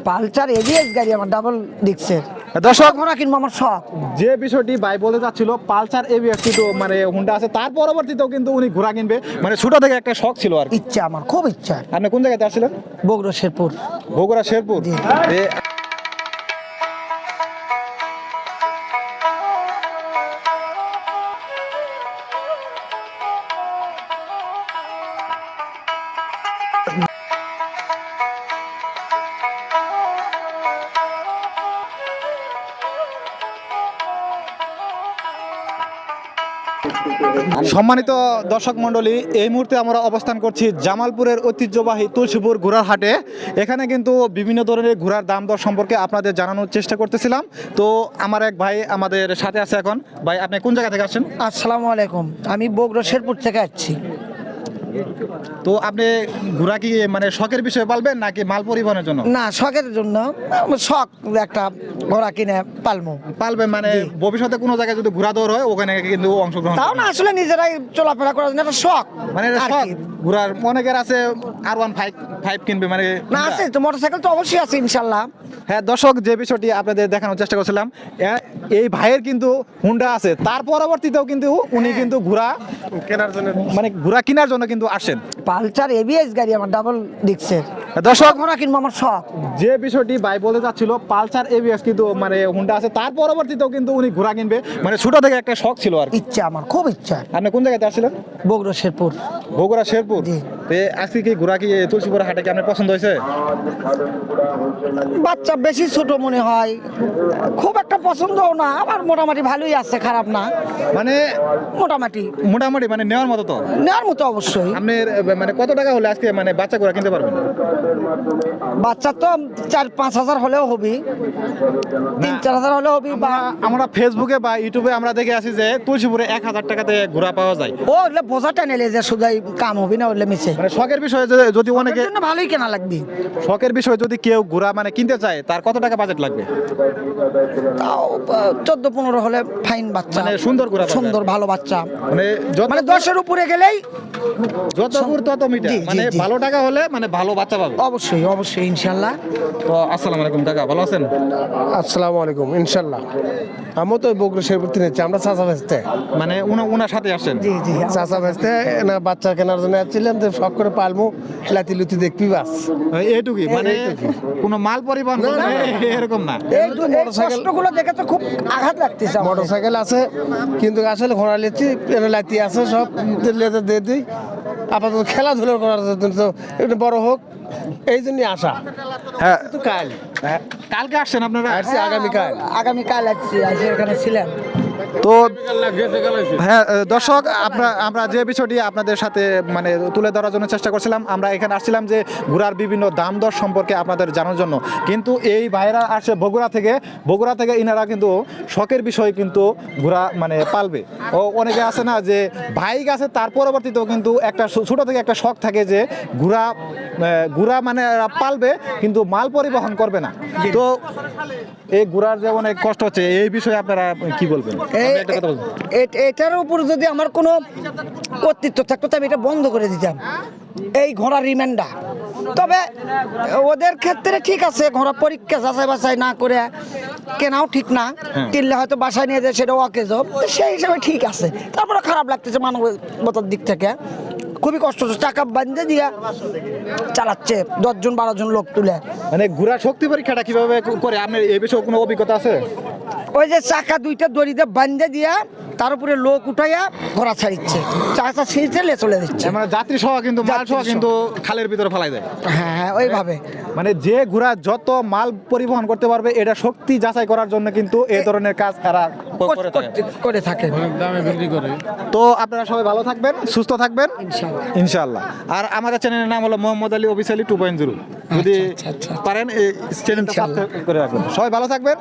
Pulsar ABS গাড়ি আমার double ডিক্সের। দর্শক ঘোড়া কিনবো আমার শখ। যে বিষয়টি ভাই বলতে চাচ্ছিল পালসার এবিএস কিন্তু মানে হুন্ডা আছে, তার পরবর্তীতেও কিন্তু উনি ঘোড়া কিনবে, মানে ছোট থেকে একটা শখ ছিল আর কি। ইচ্ছা আমার খুব ইচ্ছা। আপনি কোন জায়গাতে আসছিলেন? বগুড়া শেরপুর। বগুড়া শেরপুর। জি। সম্মানিত দর্শক মণ্ডলী, এই মুহূর্তে আমরা অবস্থান করছি জামালপুরের ঐতিহ্যবাহী তুলসীপুর ঘোড়ার হাটে। এখানে কিন্তু বিভিন্ন ধরনের ঘোড়ার দাম দর সম্পর্কে আপনাদের জানানোর চেষ্টা করতেছিলাম। তো আমার এক ভাই আমাদের সাথে আছে এখন। ভাই, আপনি কোন জায়গা থেকে আসছেন? আসসালামু আলাইকুম, আমি বগুড়া শেরপুর থেকে আসছি। তো আপনি ঘোড়া কি মানে শখের বিষয়ে পালবেন নাকি মাল পরিবহনের জন্য? না, শখের জন্য। আমার শখ একটা ঘোড়া কিনে পালবো। পালবেন মানে ভবিষ্যতে কোনো জায়গায় যদি ঘোড়া দৌড় হয় ওখানে কিন্তু অংশগ্রহণ তাও করবেন। না, আসলে নিজেরাই চলাফেরা করার জন্য একটা শখ। মানে এটা আর শখ কি। ঘোড়ার অনেকের আছে R15 কিনবে মানে না, আছে তো, মোটরসাইকেল তো অবশ্যই আছে ইনশাল্লাহ। হ্যাঁ দর্শক, যে বিষয়টি আপনাদের দেখানোর চেষ্টা করছিলাম, এই ভাইয়ের কিন্তু হুন্ডা আছে, তার পরবর্তীতেও কিন্তু উনি কিন্তু ঘোড়া কেনার জন্য মানে ঘোড়া কেনার জন্য কিন্তু আসেন। পালসার এবিএস গাড়ি আমার ডাবল ডিক্সের। দর্শক, ঘোড়া কিনবো আমার শখ। যে বিষয়টি ভাই বলতে চাচ্ছিল পালসার এবিএস কিন্তু মানে হুন্ডা আছে, তার পরবর্তীতেও কিন্তু উনি ঘোড়া কিনবে, মানে ছোট থেকে একটা শখ ছিল আর কি। ইচ্ছা আমার খুব ইচ্ছা। আপনি কোন জায়গাতে আসছিলেন? বগুড়া শেরপুর। বগুড়া শেরপুর। জি। আজকে কি ঘোড়া কি তুলসীপুর হাটে কি আপনার পছন্দ হয়েছে? বাচ্চা বেশি ছোট মনে হয়, খুব একটা পছন্দও না, আবার মোটামুটি ভালোই আছে, খারাপ না, মানে মোটামুটি মোটামুটি মানে নেওয়ার মতো তো। নেওয়ার মতো অবশ্যই। আপনার মানে কত টাকা হলে আজকে মানে বাচ্চা ঘোড়া কিনতে পারবেন? বাচ্চা তো 4-5 হাজার হলেও হবি, 3-4 হাজার হলেও হবি। বা আমরা ফেসবুকে বা ইউটিউবে আমরা দেখে আসি যে তুলসীপুরে 1000 টাকাতে ঘোড়া পাওয়া যায়। ও ওগুলো বোঝাটা নিলে যে শুধাই কাম হবি না, ওগুলো মিশে মানে শখের বিষয়ে যদি অনেকে জন্য ভালোই কেনা লাগবে। শখের বিষয়ে যদি কেউ ঘোড়া মানে কিনতে চায়, তার কত টাকা বাজেট লাগবে? তাও 14-15 হলে ফাইন বাচ্চা, মানে সুন্দর ঘোড়া পাবে। সুন্দর ভালো বাচ্চা, মানে মানে 10-এর উপরে গেলেই যত গুড় তত মিঠা, জি, জি, মানে জি। ভালো টাকা হলে মানে ভালো বাচ্চা পাবে। অবশ্যই অবশ্যই ইনশাল্লাহ। তো আসসালামু আলাইকুম কাকা, ভালো আছেন? আসসালামু আলাইকুম, ইনশাল্লাহ। আমিও তো বগুড়া শেরপুর নিচ্ছি, আমরা চাচা বেচতে মানে ওনার সাথে আসছেন? জি জি। চাচা বেচতে না বাচ্চা কেনার জন্য আসছিলাম, তো শখ করে পালমু, লাতি লুতি দেখবি বাস। এইটুকুই মানে কোনো মাল পরিবহন করবে এরকম না। এই কষ্টগুলো দেখে তো খুব আঘাত লাগতেছে আমাদের। মোটরসাইকেল আছে কিন্তু আসলে ঘোড়া লিচ্ছি, লাতি আছে, সব লেতে দিয়ে দিই। আপাতত খেলাধুলা করার জন্য তো একটু বড় হোক, এই জন্যই আশা। হ্যাঁ, তো কাল কালকে আসছেন আপনারা? আসছি আগামীকাল। আগামীকাল আসছি, এখানে ছিলেন। তো হ্যাঁ দর্শক, আমরা যে বিষয়টি আপনাদের সাথে মানে তুলে ধরার জন্য চেষ্টা করছিলাম, আমরা এখানে আসছিলাম যে ঘোড়ার বিভিন্ন দাম দর সম্পর্কে আপনাদের জানার জন্য। কিন্তু এই ভাইরা আসে বগুড়া থেকে ইনারা কিন্তু শখের বিষয় কিন্তু ঘোড়া মানে পালবে। ও অনেকে আছে না যে বাইক আছে, তার পরবর্তীতেও কিন্তু একটা ছোট থেকে একটা শখ থাকে যে ঘোড়া মানে এরা পালবে কিন্তু মাল পরিবহন করবে না। তো এই ঘোড়ার যে অনেক কষ্ট হচ্ছে, এই বিষয়ে আপনারা কি বলবেন? আপনি একটা কথা বলুন। এটার উপর যদি আমার কোনো কর্তৃত্ব থাকতো তবে এটা বন্ধ করে দিতাম, এই ঘোড়া রিমান্ডা। তবে ওদের ক্ষেত্রে ঠিক আছে, ঘোড়া পরীক্ষা যাচাই বাছাই না করে কেনাও ঠিক না, কিনলে হয়তো বাসায় নিয়ে যায় সেটা অকেজ, সেই হিসাবে ঠিক আছে। তারপরে খারাপ লাগতেছে মানবতার দিক থেকে, খুবই কষ্ট হচ্ছে। চাকা বান্ধে দিয়া চালাচ্ছে 10-12 জন লোক তুলে। মানে ঘোড়া শক্তি পরীক্ষাটা কিভাবে করে, আপনার এই বিষয়ে কোনো অভিজ্ঞতা আছে? ওই যে চাকা দুইটা দড়িতে বান্ধে দিয়া তার উপরে লোক উঠাইয়া ঘোড়া ছাড়িচ্ছে, চাকা ছিঁড়ে চলে দিচ্ছে। মানে যাত্রী সহ কিন্তু মাল সহ কিন্তু খালের ভিতরে ফেলাই দেয়। হ্যাঁ হ্যাঁ, ওইভাবে। মানে যে ঘোড়া যত মাল পরিবহন করতে পারবে, এটা শক্তি যাচাই করার জন্য কিন্তু এই ধরনের কাজ তারা করে থাকে। তো আপনারা সবাই ভালো থাকবেন, সুস্থ থাকবেন ইনশাআল্লাহ। আর আমাদের চ্যানেলের নাম হলো মোহাম্মদ আলী অফিসিয়ালি 2.0। যদি আচ্ছা। পারেন এই চ্যানেলটা সাবস্ক্রাইব করে রাখবেন। সবাই ভালো থাকবেন।